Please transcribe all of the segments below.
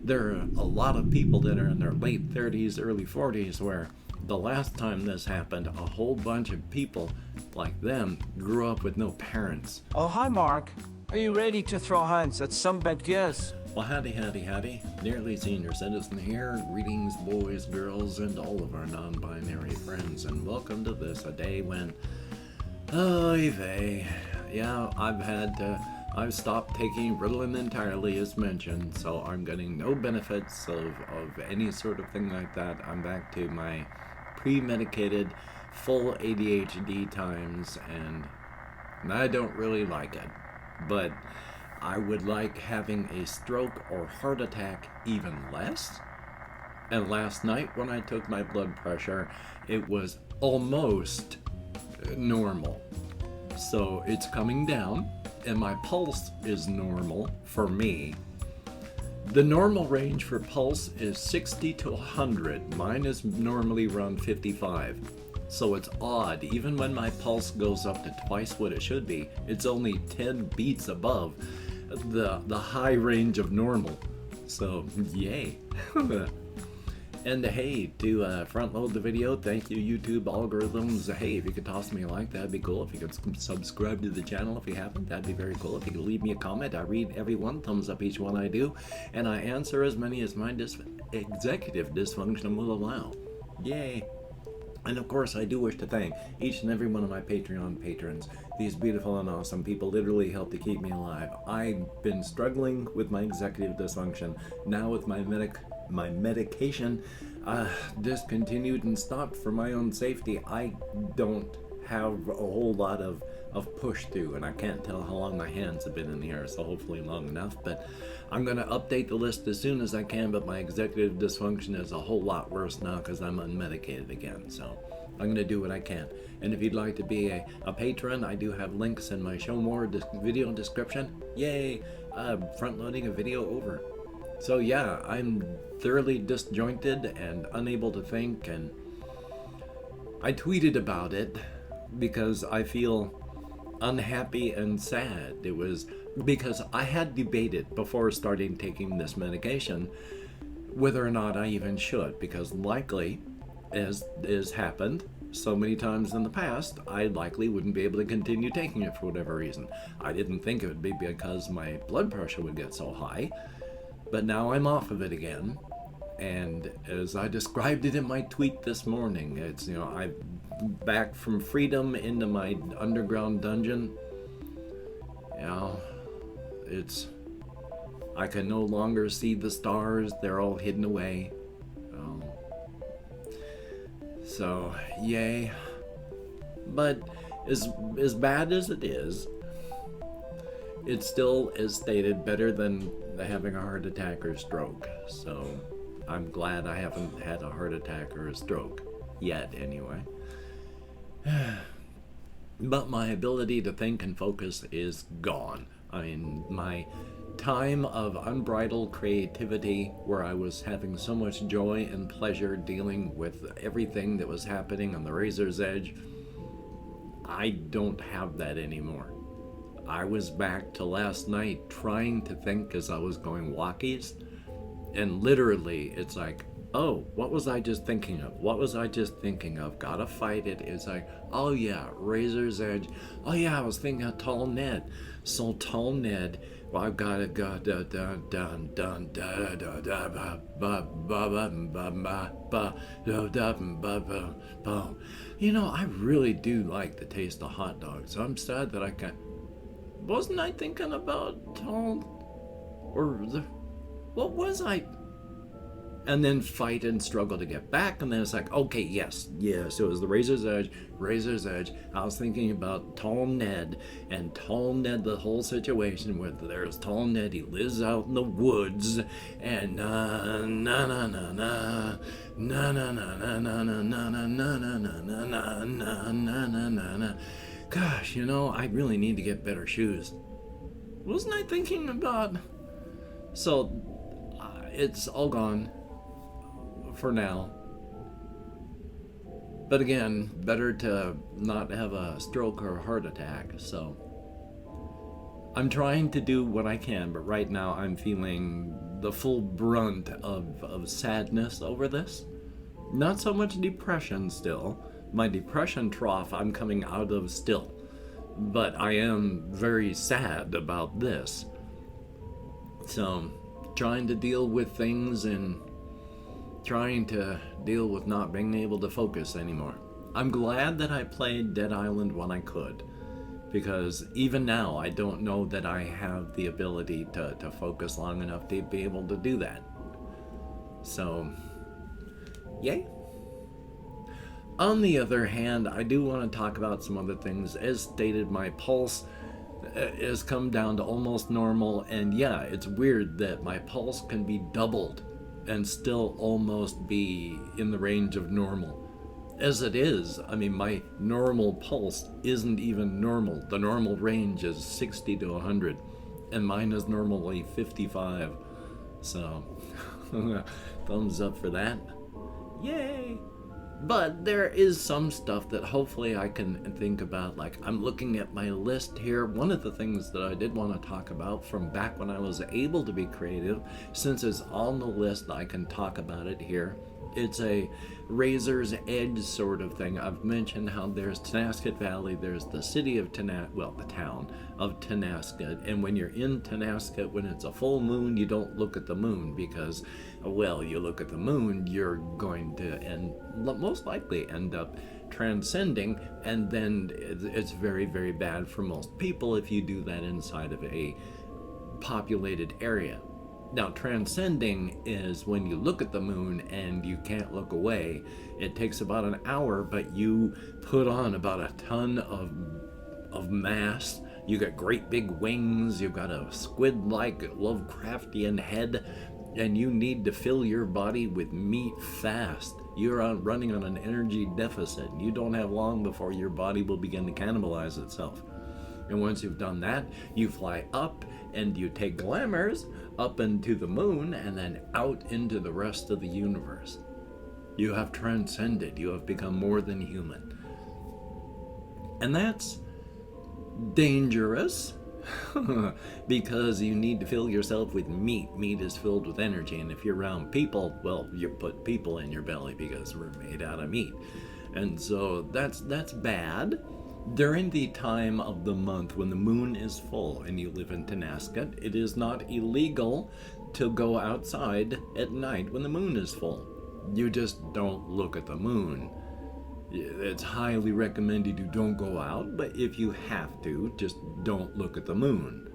there are a lot of people that are in their late 30s, early 40s, where the last time this happened, a whole bunch of people like them grew up with no parents. Oh, hi, Mark. Are you ready to throw hands at some bad guess? Well, howdy. Nearly Senior Citizen here. Greetings, boys, girls, and all of our non-binary friends, and welcome to this, a day when, oy vey. Yeah, I've stopped taking Ritalin entirely, as mentioned, so I'm getting no benefits of any sort of thing like that. I'm back to my pre-medicated, full ADHD times, and I don't really like it. But I would like having a stroke or heart attack even less. And last night when I took my blood pressure, it was almost normal. So it's coming down, and my pulse is normal for me. The normal range for pulse is 60 to 100. Mine is normally around 55. So it's odd, even when my pulse goes up to twice what it should be, it's only 10 beats above the high range of normal. So, yay. And hey, to front load the video, thank you YouTube algorithms. Hey, if you could toss me a like, that'd be cool. If you could subscribe to the channel if you haven't, that'd be very cool. If you could leave me a comment, I read every one, thumbs up each one I do, and I answer as many as my executive dysfunction will allow. Yay. And of course, I do wish to thank each and every one of my Patreon patrons. These beautiful and awesome people literally help to keep me alive. I've been struggling with my executive dysfunction. Now with my medication discontinued and stopped for my own safety, I don't have a whole lot of push through, and I can't tell how long my hands have been in the air, so hopefully long enough. But I'm going to update the list as soon as I can, but my executive dysfunction is a whole lot worse now because I'm unmedicated again, so I'm going to do what I can. And if you'd like to be a patron, I do have links in my show more video description. Yay! Front loading a video over. So yeah, I'm thoroughly disjointed and unable to think, and I tweeted about it because I feel unhappy and sad. It was because I had debated before starting taking this medication whether or not I even should, because likely, as has happened so many times in the past, I likely wouldn't be able to continue taking it for whatever reason. I didn't think it would be because my blood pressure would get so high, but now I'm off of it again. And as I described it in my tweet this morning, it's, I'm back from freedom into my underground dungeon. I can no longer see the stars, they're all hidden away. So, yay. But as bad as it is, it's still, as stated, better than having a heart attack or stroke. So I'm glad I haven't had a heart attack or a stroke yet, anyway. But my ability to think and focus is gone. I mean, my time of unbridled creativity, where I was having so much joy and pleasure dealing with everything that was happening on the razor's edge, I don't have that anymore. I was back to last night trying to think as I was going walkies, and literally it's like, oh, what was I just thinking of? What was I just thinking of? Gotta fight it. It's like, oh yeah, razor's edge. Oh yeah, I was thinking of Tall Ned. So Tall Ned, well, I've got it, I really do like the taste of hot dogs. So I'm sad that I can't. Wasn't I thinking about Tall, what was I? And then fight and struggle to get back, and then it's like, okay, yes, it was the razor's edge. I was thinking about Tall Ned, and Tall Ned, the whole situation with there's Tall Ned, he lives out in the woods, and gosh, I really need to get better shoes. Wasn't I thinking about? So, it's all gone for now. But again, better to not have a stroke or a heart attack, so I'm trying to do what I can, but right now I'm feeling the full brunt of sadness over this. Not so much depression still. My depression trough I'm coming out of still. But I am very sad about this. So, trying to deal with things and trying to deal with not being able to focus anymore. I'm glad that I played Dead Island when I could, because even now I don't know that I have the ability to focus long enough to be able to do that. So, yay. On the other hand, I do want to talk about some other things. As stated, my pulse has come down to almost normal, and yeah, it's weird that my pulse can be doubled and still almost be in the range of normal. As it is, I mean, my normal pulse isn't even normal. The normal range is 60 to 100, and mine is normally 55. So, thumbs up for that. Yay! But there is some stuff that hopefully I can think about. Like, I'm looking at my list here. One of the things that I did want to talk about from back when I was able to be creative, since it's on the list, I can talk about it here. It's a razor's edge sort of thing. I've mentioned how there's Tenasket Valley, there's the city of the town of Tenasket, and when you're in Tenasket, when it's a full moon, you don't look at the moon because, well, you look at the moon, you're going to most likely end up transcending, and then it's very, very bad for most people if you do that inside of a populated area. Now, transcending is when you look at the moon and you can't look away. It takes about an hour, but you put on about a ton of mass. You got great big wings, you've got a squid-like Lovecraftian head, and you need to fill your body with meat fast. You're running on an energy deficit. You don't have long before your body will begin to cannibalize itself. And once you've done that, you fly up and you take glamours up into the moon and then out into the rest of the universe. You have transcended. You have become more than human. And that's dangerous because you need to fill yourself with meat. Meat is filled with energy, and if you're around people, well, you put people in your belly because we're made out of meat. And so that's bad. During the time of the month when the moon is full and you live in Tenasket, it is not illegal to go outside at night when the moon is full. You just don't look at the moon. It's highly recommended you don't go out, but if you have to, just don't look at the moon.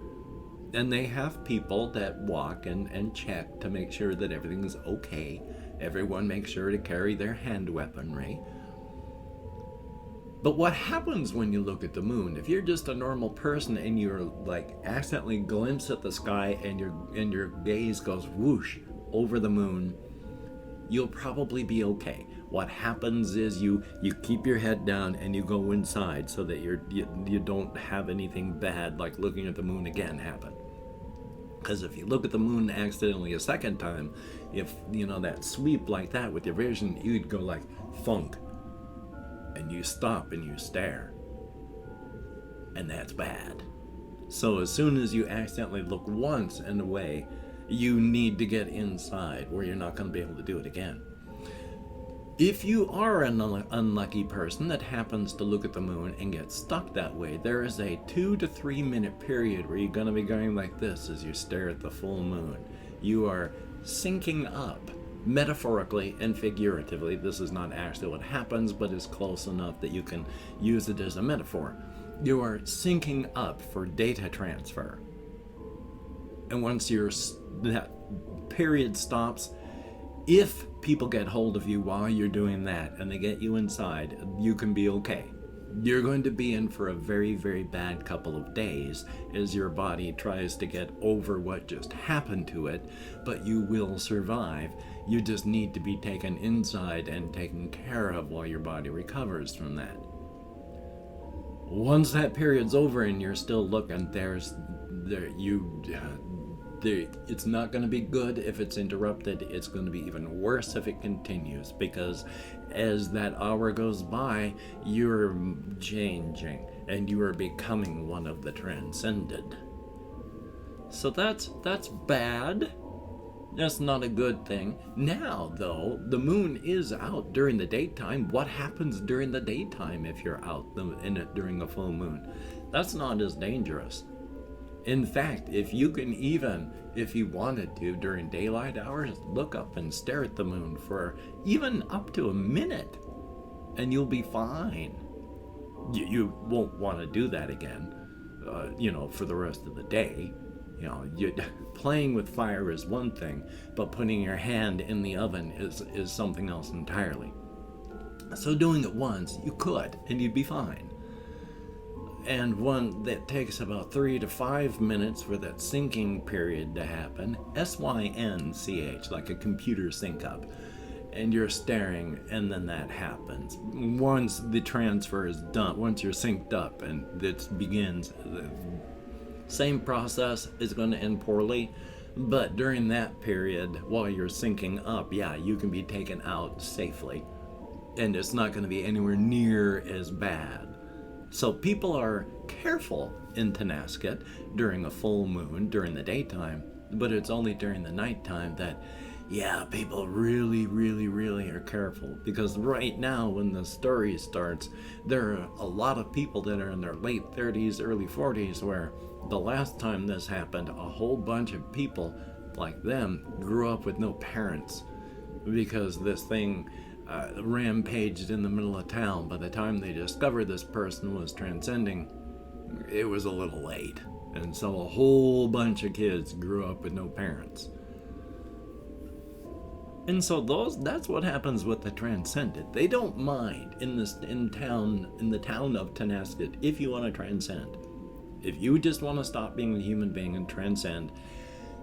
And they have people that walk and check to make sure that everything's okay. Everyone makes sure to carry their hand weaponry. But what happens when you look at the moon? If you're just a normal person and you're like accidentally glimpse at the sky and your gaze goes whoosh over the moon, you'll probably be okay. What happens is you keep your head down and you go inside so that you don't have anything bad like looking at the moon again happen. Because if you look at the moon accidentally a second time, if that sweep like that with your vision, you'd go like funk. And you stop and you stare. And that's bad. So as soon as you accidentally look once in a way, you need to get inside where you're not going to be able to do it again. If you are an unlucky person that happens to look at the moon and get stuck that way, there is a 2 to 3 minute period where you're going to be going like this as you stare at the full moon. You are syncing up. Metaphorically and figuratively, this is not actually what happens, but it's close enough that you can use it as a metaphor. You are syncing up for data transfer. And once that period stops, if people get hold of you while you're doing that and they get you inside, you can be okay. You're going to be in for a very, very bad couple of days as your body tries to get over what just happened to it, but you will survive. You just need to be taken inside and taken care of while your body recovers from that. Once that period's over and you're still looking, it's not going to be good if it's interrupted. It's going to be even worse if it continues, because as that hour goes by, you're changing and you are becoming one of the transcended. So that's bad. That's not a good thing. Now, though, the moon is out during the daytime. What happens during the daytime if you're out in it during a full moon? That's not as dangerous. In fact, if you can even, if you wanted to, during daylight hours, look up and stare at the moon for even up to a minute, and you'll be fine. You won't want to do that again, for the rest of the day. Playing with fire is one thing, but putting your hand in the oven is something else entirely. So doing it once, you could, and you'd be fine. And one that takes about 3 to 5 minutes for that syncing period to happen, SYNCH, like a computer sync up. And you're staring, and then that happens. Once the transfer is done, once you're synced up and it begins, the same process is going to end poorly, but during that period, while you're syncing up, you can be taken out safely, and it's not going to be anywhere near as bad. So people are careful in Tonasket during a full moon during the daytime, but it's only during the nighttime that people really, really, really are careful, because right now when the story starts, there are a lot of people that are in their late 30s, early 40s, where the last time this happened, a whole bunch of people like them grew up with no parents, because this thing rampaged in the middle of town. By the time they discovered this person was transcending, it was a little late, and so a whole bunch of kids grew up with no parents. And so that's what happens with the transcendent. They don't mind in the town of Tonasket if you want to transcend. If you just want to stop being a human being and transcend,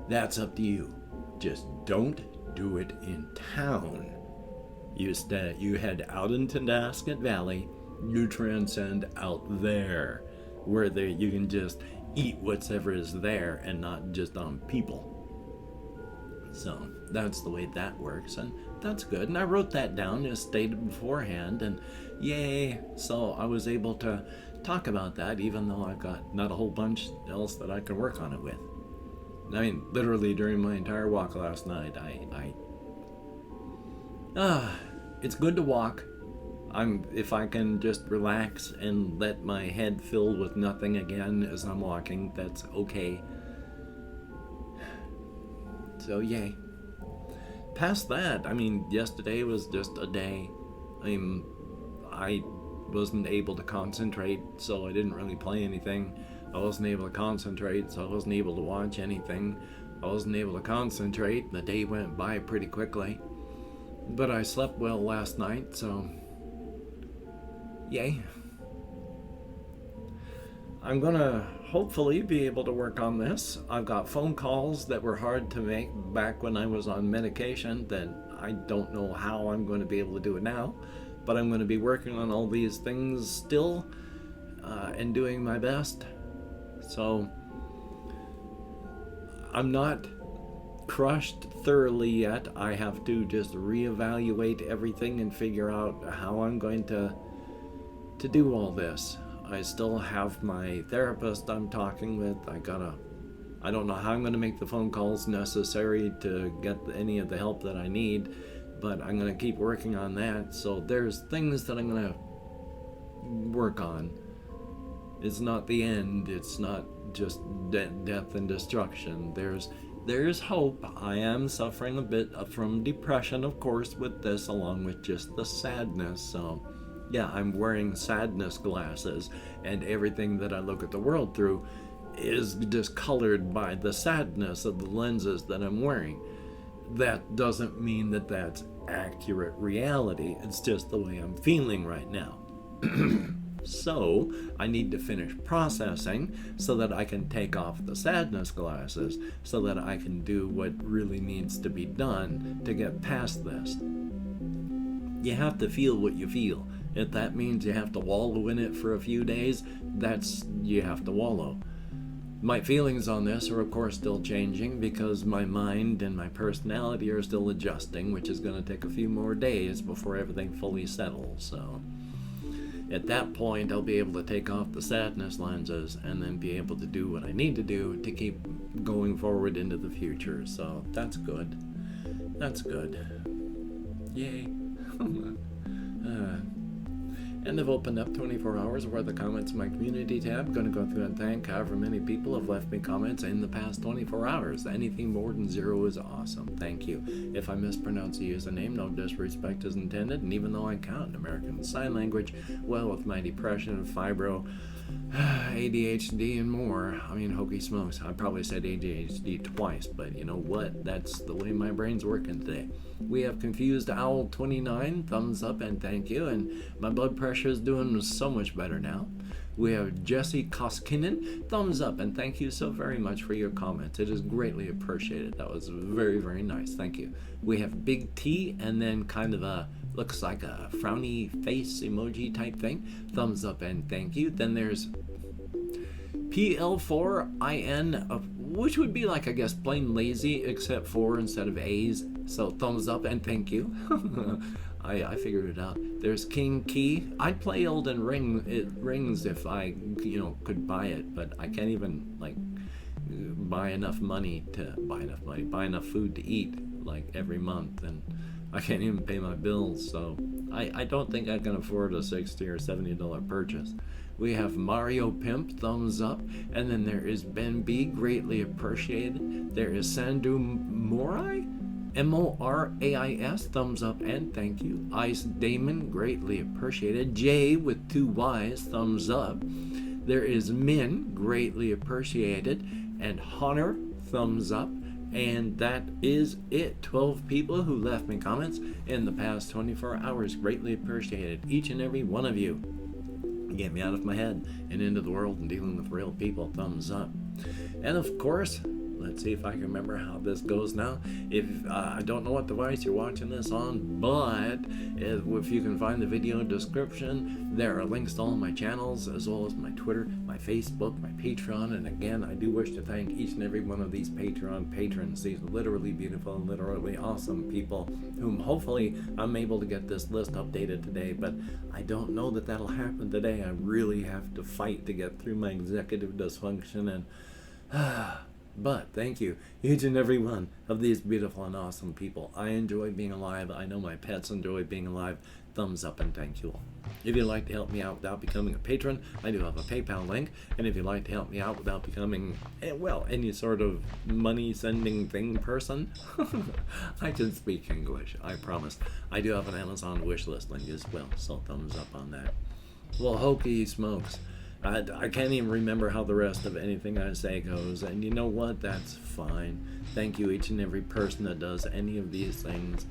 that's up to you. Just don't do it in town. You head out into Tonasket Valley, you transcend out there, where you can just eat whatever is there and not just on people. So that's the way that works, and that's good. And I wrote that down as stated beforehand, and yay! So I was able to talk about that, even though I've got not a whole bunch else that I can work on it with. I mean, literally during my entire walk last night, it's good to walk. If I can just relax and let my head fill with nothing again as I'm walking, that's okay. So yay. Past that, yesterday was just a day. I wasn't able to concentrate, so I didn't really play anything. I wasn't able to concentrate, so I wasn't able to watch anything. I wasn't able to concentrate. The day went by pretty quickly. But I slept well last night, so yay. I'm gonna hopefully be able to work on this. I've got phone calls that were hard to make back when I was on medication that I don't know how I'm going to be able to do it now, but I'm going to be working on all these things still and doing my best. So I'm not crushed thoroughly yet. I have to just reevaluate everything and figure out how I'm going to do all this. I still have my therapist I'm talking with. I don't know how I'm going to make the phone calls necessary to get any of the help that I need, but I'm going to keep working on that. So there's things that I'm going to work on. It's not the end. It's not just death and destruction. There's hope. I am suffering a bit from depression, of course, with this, along with just the sadness. So yeah, I'm wearing sadness glasses, and everything that I look at the world through is discolored by the sadness of the lenses that I'm wearing. That doesn't mean that that's accurate reality. It's just the way I'm feeling right now. So I need to finish processing so that I can take off the sadness glasses, so that I can do what really needs to be done to get past this. You have to feel what you feel. If that means you have to wallow in it for a few days, you have to wallow. My feelings on this are of course still changing, because my mind and my personality are still adjusting, which is going to take a few more days before everything fully settles. So At that point, I'll be able to take off the sadness lenses and then be able to do what I need to do to keep going forward into the future. So that's good. That's good. Yay. And I've opened up 24 hours worth of comments in my community tab. Going to go through and thank however many people have left me comments in the past 24 hours. Anything more than 0 is awesome. Thank you. If I mispronounce a username, no disrespect is intended. And even though I count American Sign Language, well, with my depression, fibro, ADHD, and more, I mean, hokey smokes, I probably said ADHD twice, but you know what? That's the way my brain's working today. We have Confused Owl 29, thumbs up and thank you, and my blood pressure is doing so much better now. We have Jesse Koskinen, thumbs up and thank you so very much for your comments. It is greatly appreciated. That was very, very nice. Thank you. We have Big T and then kind of a looks like a frowny face emoji type thing. Thumbs up and thank you. Then there's PL4IN, which would be like, I guess, plain lazy, except 4 instead of A's. So thumbs up and thank you. I figured it out. There's King Key. I'd play Elden Rings if I, could buy it, but I can't even, buy enough food to eat, every month, and I can't even pay my bills, so I don't think I can afford a $60 or $70 purchase. We have Mario Pimp, thumbs up, and then there is Ben B, greatly appreciated. There is Sandu Morai, Morais, thumbs up and thank you. Ice Damon, greatly appreciated. Jay with 2 Y's, thumbs up. There is Min, greatly appreciated. And Hunter, thumbs up. And that is it. 12 people who left me comments in the past 24 hours. Greatly appreciated. Each and every one of you. Get me out of my head and into the world and dealing with real people. Thumbs up. And of course, let's see if I can remember how this goes now. If I don't know what device you're watching this on, but if you can find the video description, there are links to all my channels, as well as my Twitter, my Facebook, my Patreon. And again, I do wish to thank each and every one of these Patreon patrons, these literally beautiful and literally awesome people, whom hopefully I'm able to get this list updated today, but I don't know that that'll happen today. I really have to fight to get through my executive dysfunction, and but thank you, each and every one of these beautiful and awesome people. I enjoy being alive. I know my pets enjoy being alive. Thumbs up and thank you all. If you'd like to help me out without becoming a patron, I do have a PayPal link. And if you'd like to help me out without becoming, any sort of money-sending thing person, I can speak English, I promise. I do have an Amazon wishlist link as well, so thumbs up on that. Well, hokey smokes. I can't even remember how the rest of anything I say goes, and you know what? That's fine. Thank you, each and every person that does any of these things.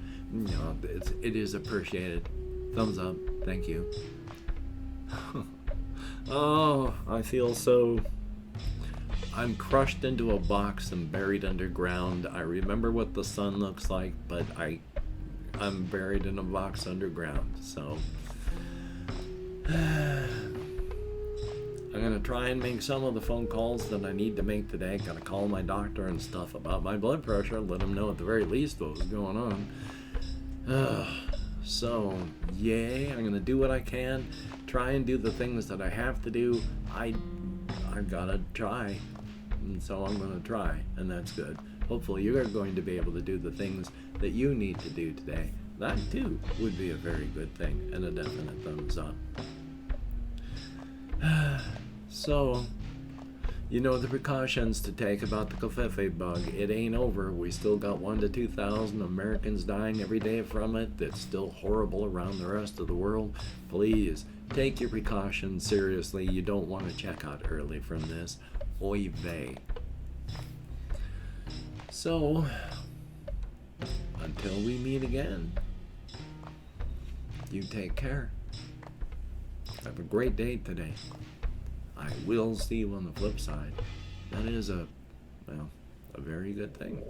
It is appreciated. Thumbs up. Thank you. Oh, I feel so... I'm crushed into a box and buried underground. I remember what the sun looks like, but I'm buried in a box underground, so... I'm going to try and make some of the phone calls that I need to make today. Got to call my doctor and stuff about my blood pressure, let him know at the very least what was going on. So, yay, I'm going to do what I can, try and do the things that I have to do. I've got to try, and so I'm going to try, and that's good. Hopefully you're going to be able to do the things that you need to do today. That, too, would be a very good thing, and a definite thumbs up. So, you know the precautions to take about the covfefe bug. It ain't over. We still got 1,000 to 2,000 Americans dying every day from it. That's still horrible around the rest of the world. Please, take your precautions seriously. You don't want to check out early from this. Oy vey. So, until we meet again, you take care. Have a great day today. I will see you on the flip side. That is a very good thing.